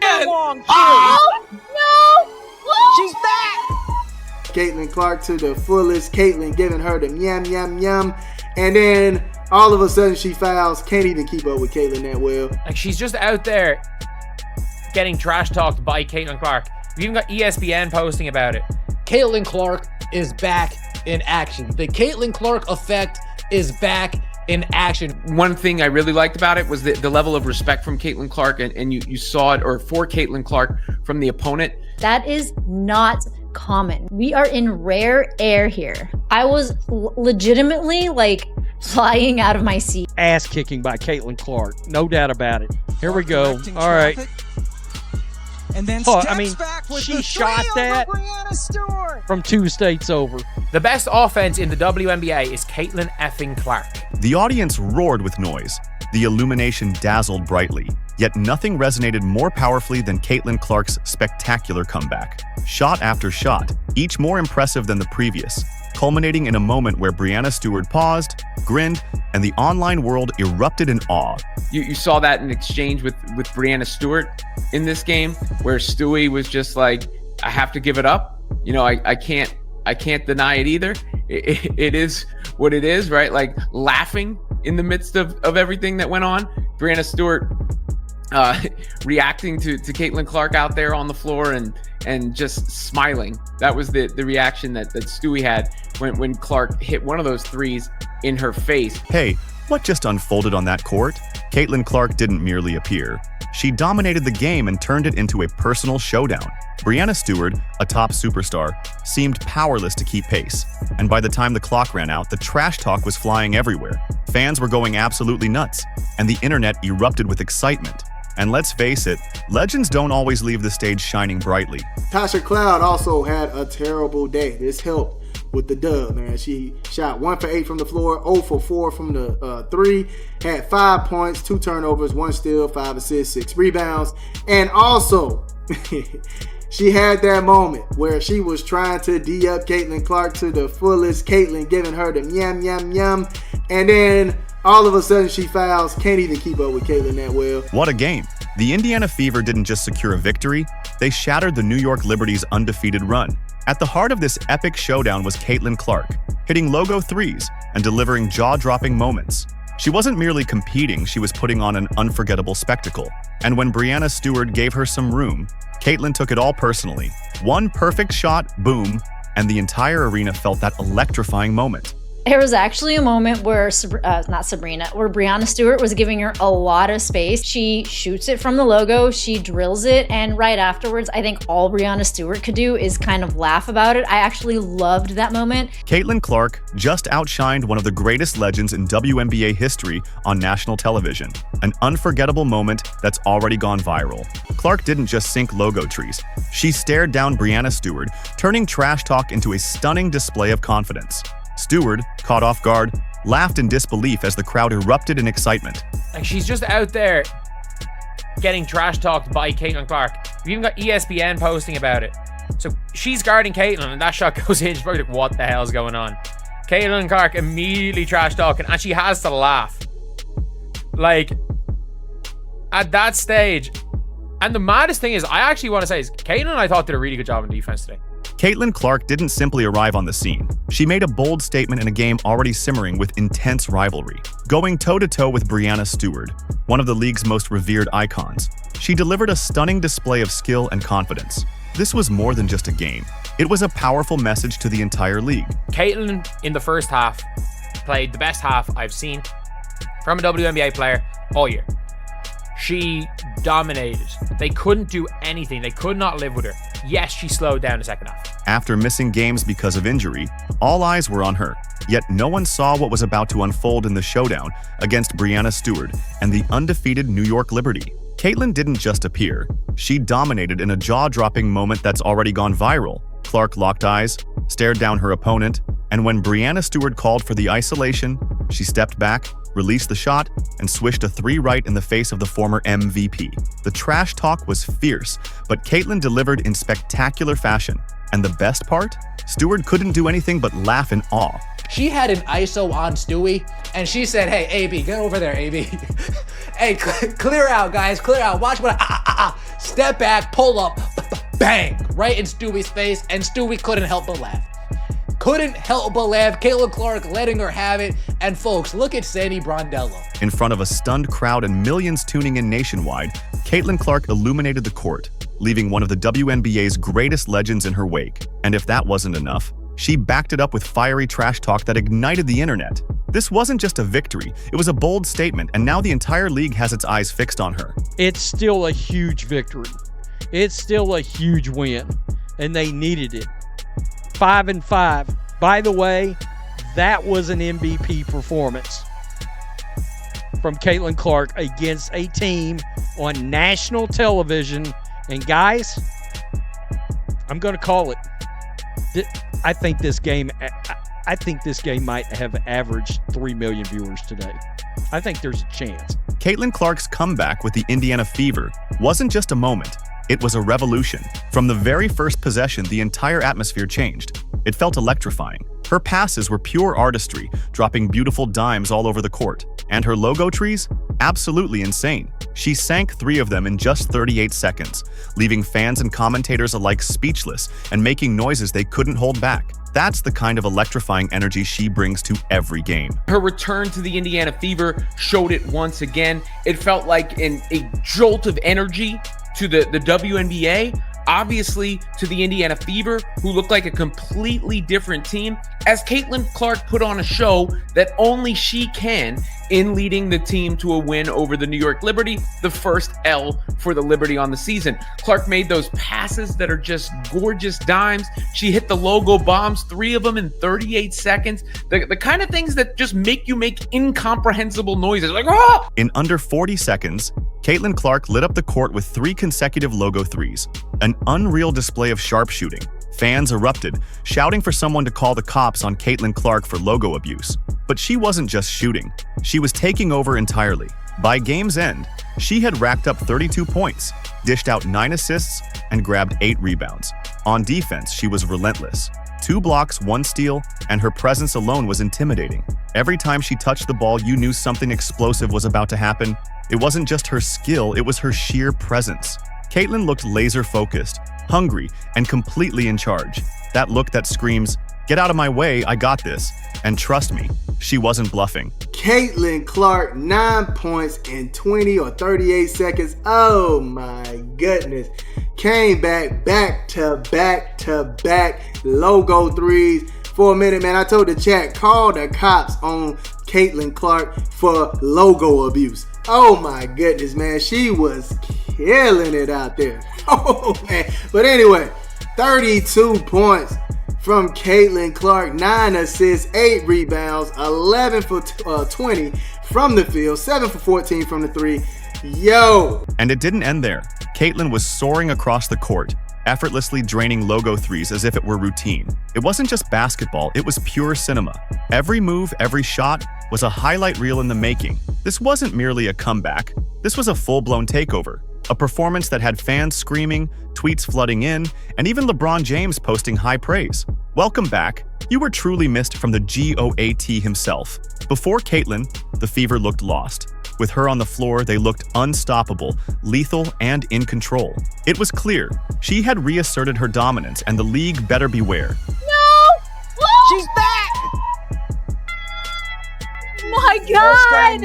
Long Oh, no! She's back! Caitlin Clark to the fullest. Caitlin giving her the yum, yum, yum. And then all of a sudden she fouls. Can't even keep up with Caitlin that well. Like, she's just out there getting trash talked by Caitlin Clark. We've even got ESPN posting about it. Caitlin Clark is back in action. The Caitlin Clark effect is back in action. One thing I really liked about it was the level of respect from Caitlin Clark, and you saw it, or for Caitlin Clark, from the opponent. That is not common. We are in rare air here. I was legitimately like flying out of my seat. Ass kicking by Caitlin Clark, no doubt about it. Here we go. All right. And then she shot that from 2 states over. The best offense in the WNBA is Caitlin effing Clark. The audience roared with noise. The illumination dazzled brightly. Yet nothing resonated more powerfully than Caitlin Clark's spectacular comeback. Shot after shot, each more impressive than the previous, culminating in a moment where Breanna Stewart paused, grinned, and the online world erupted in awe. You saw that in exchange with Breanna Stewart in this game, where Stewie was just like, I have to give it up. You know, I can't deny it either. It is what it is, right? Like, laughing in the midst of everything that went on. Breanna Stewart reacting to Caitlin Clark out there on the floor and just smiling. That was the reaction that Stewie had when Clark hit one of those threes in her face. Hey, what just unfolded on that court? Caitlin Clark didn't merely appear. She dominated the game and turned it into a personal showdown. Breanna Stewart, a top superstar, seemed powerless to keep pace. And by the time the clock ran out, the trash talk was flying everywhere. Fans were going absolutely nuts, and the internet erupted with excitement. And let's face it, legends don't always leave the stage shining brightly. Tasha Cloud also had a terrible day. This helped with the dub, man. She shot 1 for 8 from the floor, 0 for 4 from the 3, had 5 points, 2 turnovers, 1 steal, 5 assists, 6 rebounds. And also, she had that moment where she was trying to D-up Caitlin Clark to the fullest. Caitlin giving her the yum, yum, yum. And then all of a sudden she fouls. Can't even keep up with Caitlin that well. What a game. The Indiana Fever didn't just secure a victory, they shattered the New York Liberty's undefeated run. At the heart of this epic showdown was Caitlin Clark, hitting logo threes and delivering jaw-dropping moments. She wasn't merely competing, she was putting on an unforgettable spectacle. And when Breanna Stewart gave her some room, Caitlin took it all personally. One perfect shot, boom, and the entire arena felt that electrifying moment. There was actually a moment where, where Breanna Stewart was giving her a lot of space. She shoots it from the logo, she drills it, and right afterwards, I think all Breanna Stewart could do is kind of laugh about it. I actually loved that moment. Caitlin Clark just outshined one of the greatest legends in WNBA history on national television. An unforgettable moment that's already gone viral. Clark didn't just sink logo trees. She stared down Breanna Stewart, turning trash talk into a stunning display of confidence. Stewart, caught off guard, laughed in disbelief as the crowd erupted in excitement. Like, she's just out there getting trash talked by Caitlin Clark. We've even got ESPN posting about it. So she's guarding Caitlin, and that shot goes in. She's probably like, what the hell's going on? Caitlin Clark immediately trash talking, and she has to laugh. Like, at that stage. And the maddest thing is, I actually want to say, is Caitlin, I thought, did a really good job on defense today. Caitlin Clark didn't simply arrive on the scene. She made a bold statement in a game already simmering with intense rivalry. Going toe-to-toe with Breanna Stewart, one of the league's most revered icons, she delivered a stunning display of skill and confidence. This was more than just a game. It was a powerful message to the entire league. Caitlin, in the first half, played the best half I've seen from a WNBA player all year. She dominated. They couldn't do anything. They could not live with her. Yes, she slowed down the second half. After missing games because of injury, all eyes were on her. Yet no one saw what was about to unfold in the showdown against Breanna Stewart and the undefeated New York Liberty. Caitlin didn't just appear. She dominated in a jaw-dropping moment that's already gone viral. Clark locked eyes, stared down her opponent, and when Breanna Stewart called for the isolation, she stepped back, released the shot, and swished a 3 right in the face of the former MVP. The trash talk was fierce, but Caitlin delivered in spectacular fashion. And the best part? Stewart couldn't do anything but laugh in awe. She had an ISO on Stewie, and she said, hey, AB, get over there, AB. Hey, clear out, guys, clear out. Watch what step back, pull up, bang, right in Stewie's face, and Stewie couldn't help but laugh. Couldn't help but laugh. Caitlin Clark letting her have it. And folks, look at Sandy Brondello. In front of a stunned crowd and millions tuning in nationwide, Caitlin Clark illuminated the court, leaving one of the WNBA's greatest legends in her wake. And if that wasn't enough, she backed it up with fiery trash talk that ignited the internet. This wasn't just a victory, it was a bold statement, and now the entire league has its eyes fixed on her. It's still a huge victory. It's still a huge win, and they needed it. 5-5. By the way, that was an MVP performance from Caitlin Clark against a team on national television. And guys, I'm going to call it. I think this game might have averaged 3 million viewers today. I think there's a chance. Caitlin Clark's comeback with the Indiana Fever wasn't just a moment. It was a revolution. From the very first possession, the entire atmosphere changed. It felt electrifying. Her passes were pure artistry, dropping beautiful dimes all over the court. And her logo trees? Absolutely insane. She sank 3 of them in just 38 seconds, leaving fans and commentators alike speechless and making noises they couldn't hold back. That's the kind of electrifying energy she brings to every game. Her return to the Indiana Fever showed it once again. It felt like a jolt of energy to the WNBA, obviously to the Indiana Fever, who looked like a completely different team, as Caitlin Clark put on a show that only she can in leading the team to a win over the New York Liberty, the first L for the Liberty on the season. Clark made those passes that are just gorgeous dimes. She hit the logo bombs, 3 of them in 38 seconds. The kind of things that just make you make incomprehensible noises, like, ah! In under 40 seconds, Caitlin Clark lit up the court with 3 consecutive logo threes, an unreal display of sharpshooting. Fans erupted, shouting for someone to call the cops on Caitlin Clark for logo abuse. But she wasn't just shooting, she was taking over entirely. By game's end, she had racked up 32 points, dished out 9 assists, and grabbed 8 rebounds. On defense, she was relentless. 2 blocks, 1 steal, and her presence alone was intimidating. Every time she touched the ball, you knew something explosive was about to happen. It wasn't just her skill, it was her sheer presence. Caitlin looked laser-focused, hungry, and completely in charge. That look that screams, "Get out of my way, I got this." And trust me, she wasn't bluffing. Caitlin Clark, 9 points in 20 or 38 seconds. Oh my goodness. Came back to back logo threes. For a minute, man, I told the chat, call the cops on Caitlin Clark for logo abuse. Oh my goodness, man. She was killing it out there. Oh man. But anyway, 32 points from Caitlin Clark, 9 assists, 8 rebounds, 11 for 20 from the field, 7 for 14 from the 3. Yo! And it didn't end there. Caitlin was soaring across the court, effortlessly draining logo threes as if it were routine. It wasn't just basketball, it was pure cinema. Every move, every shot was a highlight reel in the making. This wasn't merely a comeback, this was a full-blown takeover. A performance that had fans screaming, tweets flooding in, and even LeBron James posting high praise. Welcome back. You were truly missed from the GOAT himself. Before Caitlin, the Fever looked lost. With her on the floor, they looked unstoppable, lethal, and in control. It was clear, she had reasserted her dominance, and the league better beware. No! She's back! My God!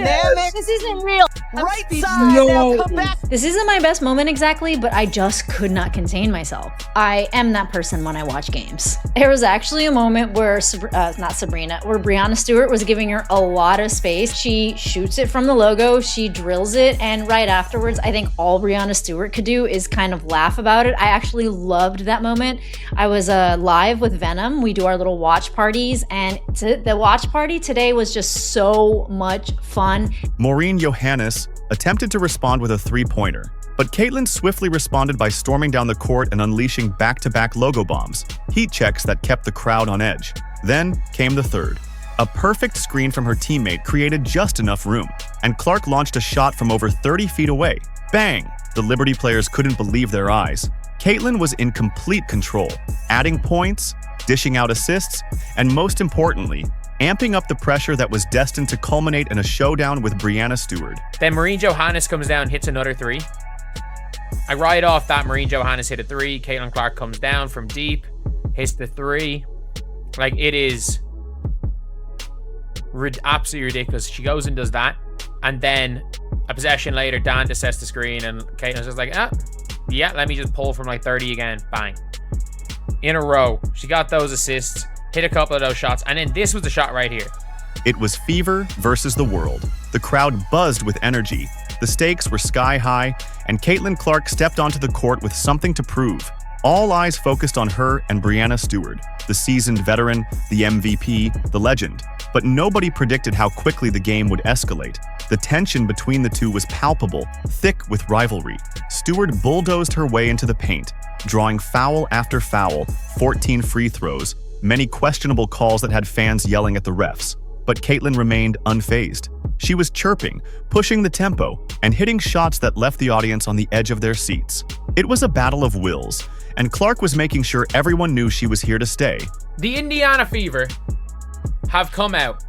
This isn't real. Right side, now come back. This isn't my best moment exactly, but I just could not contain myself. I am that person when I watch games. There was actually a moment where, where Breanna Stewart was giving her a lot of space. She shoots it from the logo, she drills it, and right afterwards, I think all Breanna Stewart could do is kind of laugh about it. I actually loved that moment. I was live with Venom. We do our little watch parties, and the watch party today was just so much fun. Maureen Johannes attempted to respond with a 3-pointer, but Caitlin swiftly responded by storming down the court and unleashing back-to-back logo bombs, heat checks that kept the crowd on edge. Then came the third. A perfect screen from her teammate created just enough room, and Clark launched a shot from over 30 feet away. Bang! The Liberty players couldn't believe their eyes. Caitlin was in complete control, adding points, dishing out assists, and most importantly, amping up the pressure that was destined to culminate in a showdown with Breanna Stewart. Then Maureen Johannes comes down, hits another three. I ride off that Maureen Johannes hit a three. Caitlin Clark comes down from deep, hits the three. Like, it is absolutely ridiculous. She goes and does that. And then a possession later, Dan just sets the screen and Caitlin's just like, yeah, let me just pull from like 30 again. Bang. In a row. She got those assists, hit a couple of those shots, and then this was the shot right here. It was Fever versus the world. The crowd buzzed with energy. The stakes were sky high, and Caitlin Clark stepped onto the court with something to prove. All eyes focused on her and Breanna Stewart, the seasoned veteran, the MVP, the legend. But nobody predicted how quickly the game would escalate. The tension between the two was palpable, thick with rivalry. Stewart bulldozed her way into the paint, drawing foul after foul, 14 free throws, many questionable calls that had fans yelling at the refs. But Caitlin remained unfazed. She was chirping, pushing the tempo, and hitting shots that left the audience on the edge of their seats. It was a battle of wills, and Clark was making sure everyone knew she was here to stay. The Indiana Fever have come out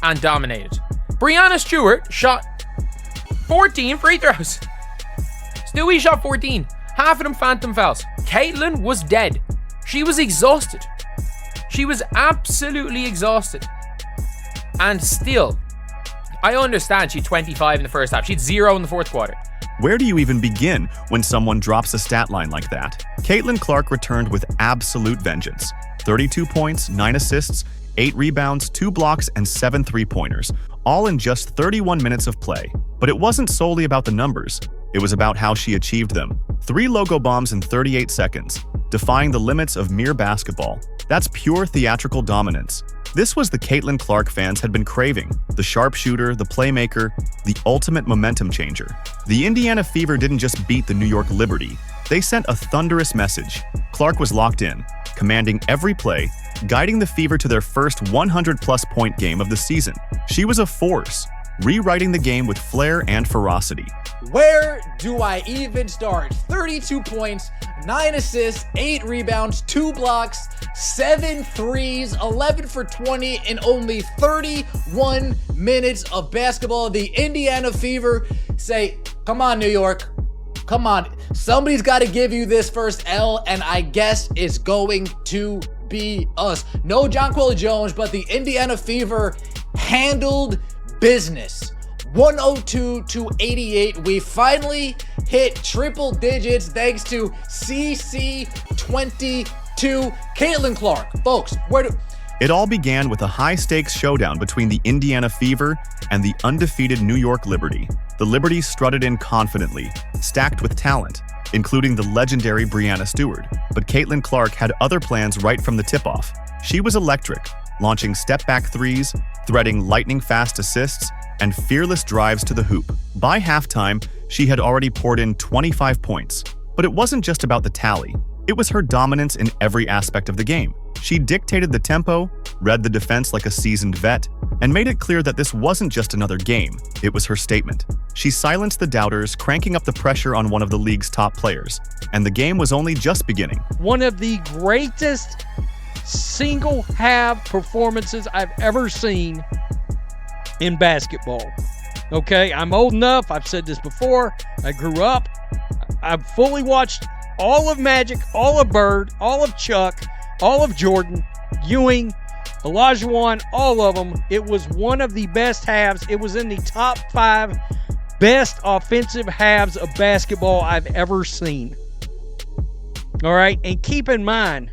and dominated. Breanna Stewart shot 14 free throws. Stewie shot 14. Half of them phantom fouls. Caitlin was dead. She was exhausted. She was absolutely exhausted. And still, I understand she had 25 in the first half. She had 0 in the fourth quarter. Where do you even begin when someone drops a stat line like that? Caitlin Clark returned with absolute vengeance. 32 points, 9 assists, 8 rebounds, 2 blocks, and 7 three-pointers, all in just 31 minutes of play. But it wasn't solely about the numbers. It was about how she achieved them. 3 logo bombs in 38 seconds, defying the limits of mere basketball. That's pure theatrical dominance. This was the Caitlin Clark fans had been craving. The sharpshooter, the playmaker, the ultimate momentum changer. The Indiana Fever didn't just beat the New York Liberty. They sent a thunderous message. Clark was locked in, commanding every play, guiding the Fever to their first 100-plus point game of the season. She was a force, rewriting the game with flair and ferocity. Where do I even start? 32 points, 9 assists, 8 rebounds, 2 blocks, 7 threes, 11 for 20 in only 31 minutes of basketball. The Indiana Fever say, come on, New York. Come on. Somebody's got to give you this first L, and I guess it's going to be us. No Jonquel Jones, but the Indiana Fever handled business. 102-88. We finally hit triple digits thanks to CC22. Caitlin Clark. Folks, It all began with a high-stakes showdown between the Indiana Fever and the undefeated New York Liberty. The Liberty strutted in confidently, stacked with talent, including the legendary Breanna Stewart. But Caitlin Clark had other plans right from the tip-off. She was electric, launching step-back threes, threading lightning-fast assists, and fearless drives to the hoop. By halftime, she had already poured in 25 points. But it wasn't just about the tally. It was her dominance in every aspect of the game. She dictated the tempo, read the defense like a seasoned vet, and made it clear that this wasn't just another game. It was her statement. She silenced the doubters, cranking up the pressure on one of the league's top players. And the game was only just beginning. One of the greatest single half performances I've ever seen in basketball. Okay, I'm old enough. I've said this before. I grew up. I've fully watched all of Magic, all of Bird, all of Chuck, all of Jordan, Ewing, Olajuwon, all of them. It was one of the best halves. It was in the top 5 best offensive halves of basketball I've ever seen. All right, and keep in mind,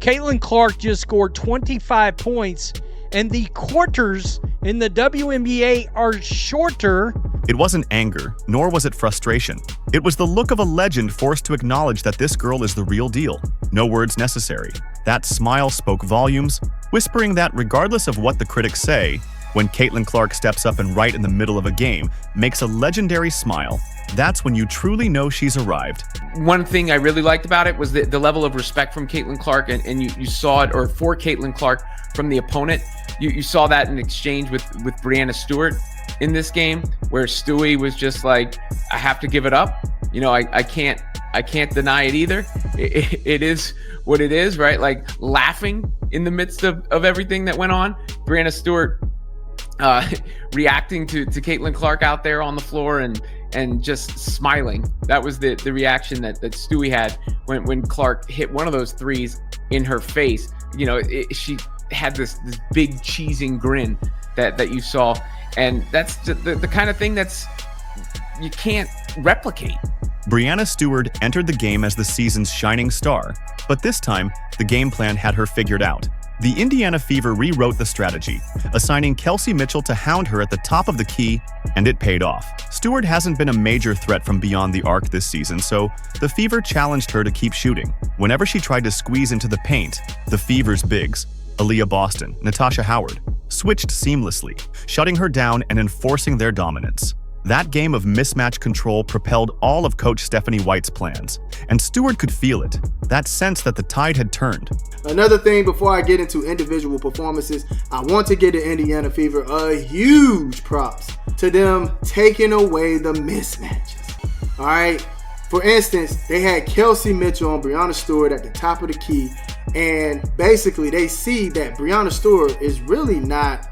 Caitlin Clark just scored 25 points, and the quarters in the WNBA are shorter. It wasn't anger, nor was it frustration. It was the look of a legend forced to acknowledge that this girl is the real deal. No words necessary. That smile spoke volumes, whispering that regardless of what the critics say, when Caitlin Clark steps up and right in the middle of a game makes a legendary smile, that's when you truly know she's arrived. One thing I really liked about it was the level of respect from Caitlin Clark, and you saw it, or for Caitlin Clark from the opponent. You saw that in exchange with Breanna Stewart in this game, where Stewie was just like, I have to give it up. You know, I can't I can't deny it either. It is what it is, right? Like laughing in the midst of everything that went on. Breanna Stewart reacting to Caitlin Clark out there on the floor and just smiling. That was the reaction that Stewie had when Clark hit one of those threes in her face. You know, she had this big cheesing grin that you saw, and that's the kind of thing that's you can't replicate. Breanna Stewart entered the game as the season's shining star, but this time, the game plan had her figured out. The Indiana Fever rewrote the strategy, assigning Kelsey Mitchell to hound her at the top of the key, and it paid off. Stewart hasn't been a major threat from beyond the arc this season, so the Fever challenged her to keep shooting. Whenever she tried to squeeze into the paint, the Fever's bigs, Aaliyah Boston, Natasha Howard, switched seamlessly, shutting her down and enforcing their dominance. That game of mismatch control propelled all of Coach Stephanie White's plans, and Stewart could feel it, that sense that the tide had turned. Another thing before I get into individual performances, I want to give the Indiana Fever a huge props to them taking away the mismatches. All right. For instance, they had Kelsey Mitchell and Breanna Stewart at the top of the key, and basically they see that Breanna Stewart is really not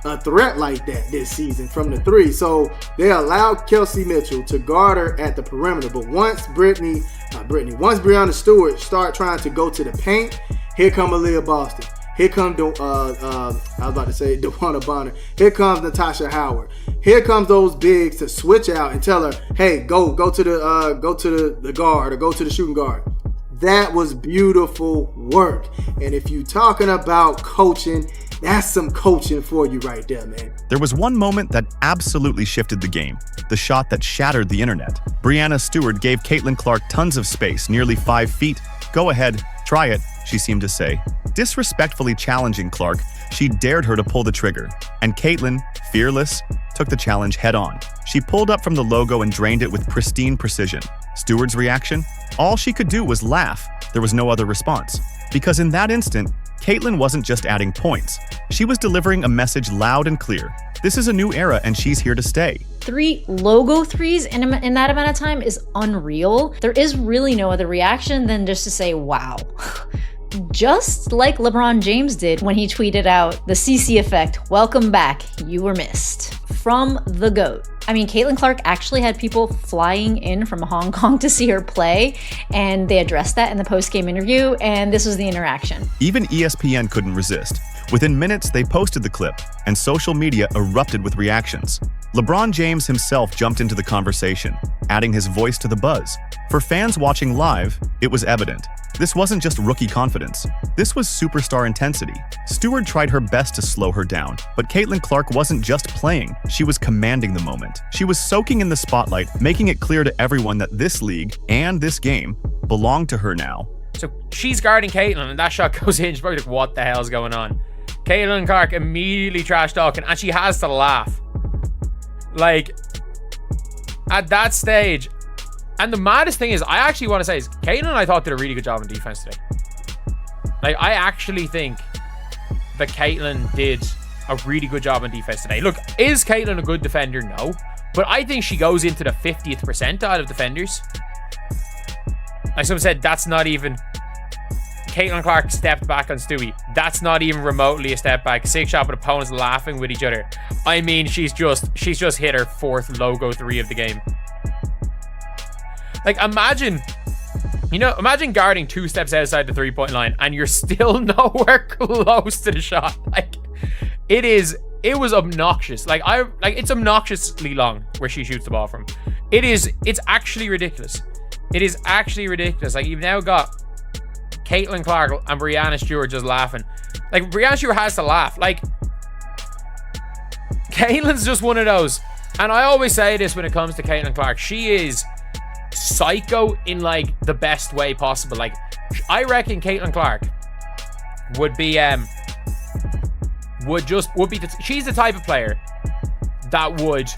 a threat like that this season from the three. So they allowed Kelsey Mitchell to guard her at the perimeter. But once Breanna Stewart start trying to go to the paint, here come Aaliyah Boston. Here comes DeWanna Bonner. Here comes Natasha Howard. Here comes those bigs to switch out and tell her, hey, go to the guard or go to the shooting guard. That was beautiful work. And if you're talking about coaching, that's some coaching for you right there, man. There was one moment that absolutely shifted the game, the shot that shattered the internet. Breanna Stewart gave Caitlin Clark tons of space, nearly 5 feet. Go ahead, try it, she seemed to say. Disrespectfully challenging Clark, she dared her to pull the trigger. And Caitlin, fearless, took the challenge head on. She pulled up from the logo and drained it with pristine precision. Stewart's reaction? All she could do was laugh. There was no other response. Because in that instant, Caitlin wasn't just adding points. She was delivering a message loud and clear. This is a new era and she's here to stay. 3 logo threes in that amount of time is unreal. There is really no other reaction than just to say, wow. Just like LeBron James did when he tweeted out, the CC effect, welcome back, you were missed. From the GOAT. I mean, Caitlin Clark actually had people flying in from Hong Kong to see her play, and they addressed that in the post-game interview, and this was the interaction. Even ESPN couldn't resist. Within minutes, they posted the clip, and social media erupted with reactions. LeBron James himself jumped into the conversation, adding his voice to the buzz. For fans watching live, it was evident. This wasn't just rookie confidence. This was superstar intensity. Stewart tried her best to slow her down, but Caitlin Clark wasn't just playing, she was commanding the moment. She was soaking in the spotlight, making it clear to everyone that this league and this game belonged to her now. So she's guarding Caitlin, and that shot goes in. She's probably like, what the hell's going on? Caitlin Clark immediately trash talking, and she has to laugh. Like, at that stage. And the maddest thing is, I actually want to say is, Caitlin, I thought, did a really good job on defense today. Like, I actually think that Caitlin did a really good job on defense today. Look, is Caitlin a good defender? No. But I think she goes into the 50th percentile of defenders. Like someone said, that's not even... Caitlin Clark stepped back on Stewie. That's not even remotely a step back. 6 shot, but opponents laughing with each other. I mean, she's just hit her 4th logo 3 of the game. Like, imagine guarding 2 steps outside the 3-point line and you're still nowhere close to the shot. Like, it was obnoxious. Like, it's obnoxiously long where she shoots the ball from. It's actually ridiculous. It is actually ridiculous. Like, you've now got Caitlin Clark and Breanna Stewart just laughing. Like, Breanna Stewart has to laugh. Like, Caitlin's just one of those. And I always say this when it comes to Caitlin Clark. She is psycho in, like, the best way possible. Like, I reckon Caitlin Clark would be, she's the type of player that would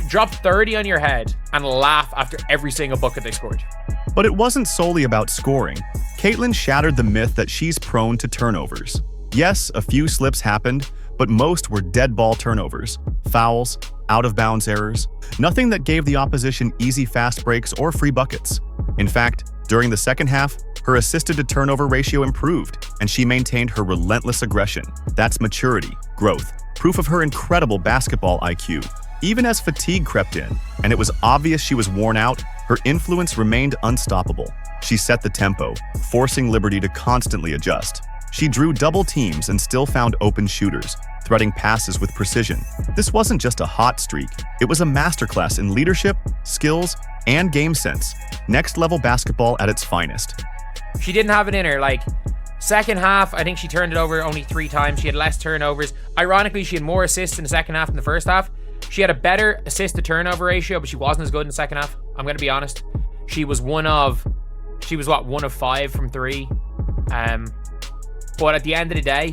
drop 30 on your head and laugh after every single bucket they scored. But it wasn't solely about scoring. Caitlin shattered the myth that she's prone to turnovers. Yes, a few slips happened, but most were dead ball turnovers, fouls, out-of-bounds errors, nothing that gave the opposition easy fast breaks or free buckets. In fact, during the second half, her assisted-to-turnover ratio improved, and she maintained her relentless aggression. That's maturity, growth, proof of her incredible basketball IQ. Even as fatigue crept in, and it was obvious she was worn out, her influence remained unstoppable. She set the tempo, forcing Liberty to constantly adjust. She drew double teams and still found open shooters, threading passes with precision. This wasn't just a hot streak, it was a masterclass in leadership, skills, and game sense. Next-level basketball at its finest. She didn't have it in her. Like, second half, I think she turned it over only 3 times. She had less turnovers. Ironically, she had more assists in the second half than the first half. She had a better assist-to-turnover ratio, but she wasn't as good in the second half. I'm going to be honest. She was one of 5 from 3. But at the end of the day,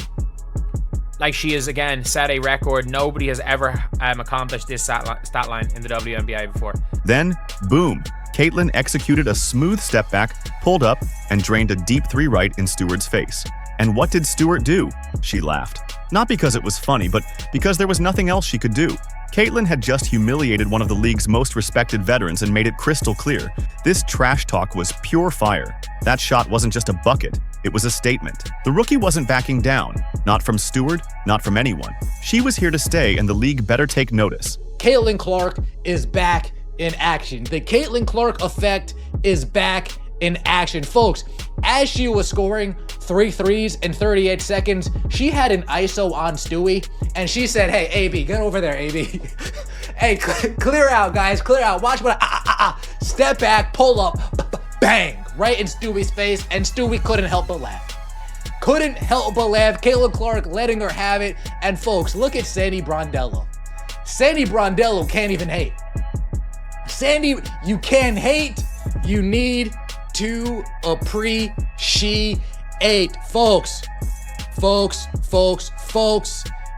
like, she has, again, set a record. Nobody has ever accomplished this stat line in the WNBA before. Then, boom, Caitlin executed a smooth step back, pulled up, and drained a deep 3 right in Stewart's face. And what did Stewart do? She laughed. Not because it was funny, but because there was nothing else she could do. Caitlin had just humiliated one of the league's most respected veterans and made it crystal clear. This trash talk was pure fire. That shot wasn't just a bucket, it was a statement. The rookie wasn't backing down. Not from Stewart, not from anyone. She was here to stay, and the league better take notice. Caitlin Clark is back in action. The Caitlin Clark effect is back in action. Folks, as she was scoring 3 threes in 38 seconds, she had an ISO on Stewie, and she said, hey, AB, get over there, AB. Hey, clear out, guys, clear out. Watch what step back, pull up, bang, right in Stewie's face, and Stewie couldn't help but laugh. Couldn't help but laugh. Caitlin Clark letting her have it. And folks, look at Sandy Brondello. Sandy Brondello can't even hate. Sandy, you can hate. You need to appreciate. Folks.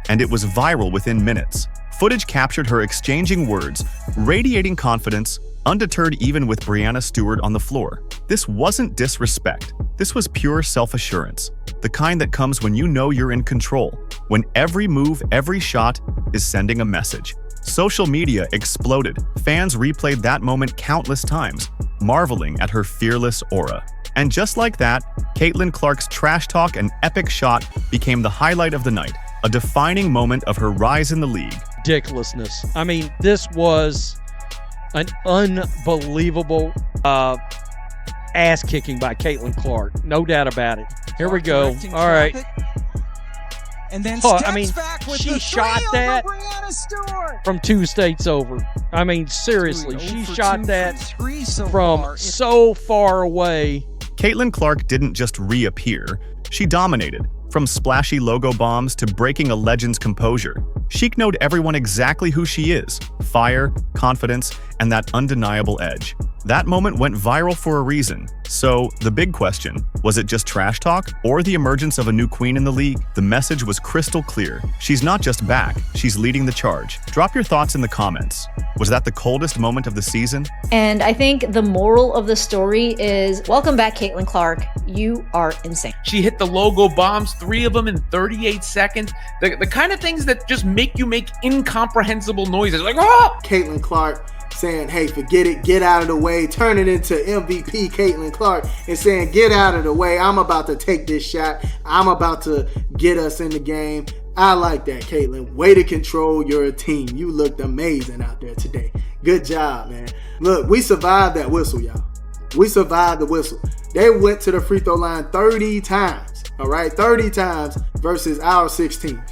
And it was viral within minutes. Footage captured her exchanging words, radiating confidence, undeterred even with Breanna Stewart on the floor. This wasn't disrespect. This was pure self-assurance. The kind that comes when you know you're in control, when every move, every shot is sending a message. Social media exploded. Fans replayed that moment countless times, marveling at her fearless aura. And just like that, Caitlin Clark's trash talk and epic shot became the highlight of the night, a defining moment of her rise in the league. Ridiculousness. I mean, this was an unbelievable ass kicking by Caitlin Clark. No doubt about it. Here we go. All right. And then I mean, she shot that from 2 states over. I mean, seriously, she shot that from so far away. Caitlin Clark didn't just reappear, she dominated. From splashy logo bombs to breaking a legend's composure, she knowed everyone exactly who she is: fire, confidence, and that undeniable edge. That moment went viral for a reason. So, the big question, was it just trash talk or the emergence of a new queen in the league? The message was crystal clear. She's not just back, she's leading the charge. Drop your thoughts in the comments. Was that the coldest moment of the season? And I think the moral of the story is, welcome back, Caitlin Clark. You are insane. She hit the logo bombs, 3 of them in 38 seconds. The kind of things that just make you make incomprehensible noises. Like, oh! Caitlin Clark saying, hey, forget it, get out of the way, turn it into MVP Caitlin Clark and saying, get out of the way, I'm about to take this shot, I'm about to get us in the game. I like that, Caitlin. Way to control your team. You looked amazing out there today. Good job, man. Look, we survived that whistle, y'all. We survived the whistle. They went to the free throw line 30 times, all right? 30 times versus our 16.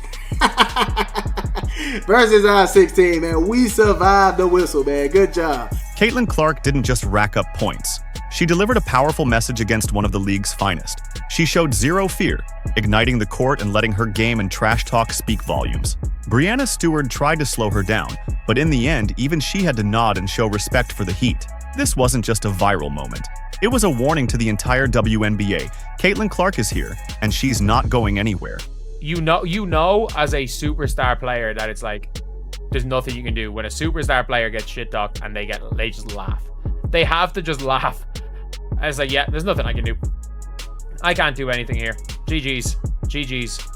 Versus our 16, man. We survived the whistle, man. Good job. Caitlin Clark didn't just rack up points. She delivered a powerful message against one of the league's finest. She showed zero fear, igniting the court and letting her game and trash talk speak volumes. Breanna Stewart tried to slow her down, but in the end, even she had to nod and show respect for the heat. This wasn't just a viral moment. It was a warning to the entire WNBA. Caitlin Clark is here, and she's not going anywhere. You know, as a superstar player that it's like, there's nothing you can do. When a superstar player gets shit talked and they just laugh. They have to just laugh. And it's like, yeah, there's nothing I can do. I can't do anything here. GG's.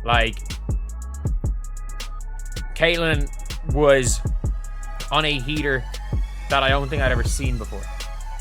Like, Caitlin was on a heater that I don't think I'd ever seen before.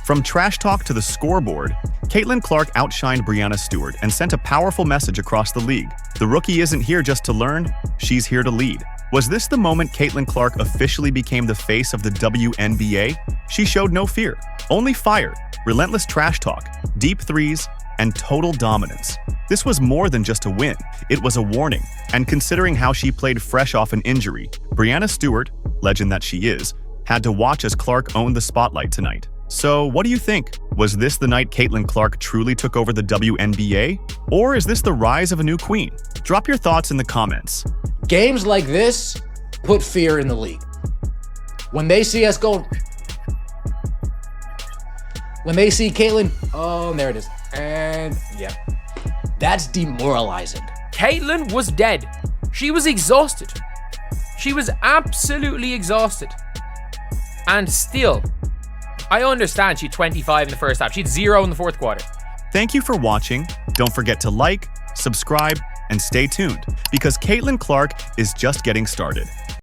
From trash talk to the scoreboard, Caitlin Clark outshined Breanna Stewart and sent a powerful message across the league. The rookie isn't here just to learn, she's here to lead. Was this the moment Caitlin Clark officially became the face of the WNBA? She showed no fear, only fire, relentless trash talk, deep threes, and total dominance. This was more than just a win, it was a warning. And considering how she played fresh off an injury, Breanna Stewart, legend that she is, had to watch as Clark owned the spotlight tonight. So what do you think? Was this the night Caitlin Clark truly took over the WNBA? Or is this the rise of a new queen? Drop your thoughts in the comments. Games like this put fear in the league. When they see us going, when they see Caitlin, oh, there it is. And yeah, that's demoralizing. Caitlin was dead. She was exhausted. She was absolutely exhausted. And still, I understand she had 25 in the first half. She had 0 in the fourth quarter. Thank you for watching. Don't forget to like, subscribe, and stay tuned because Caitlin Clark is just getting started.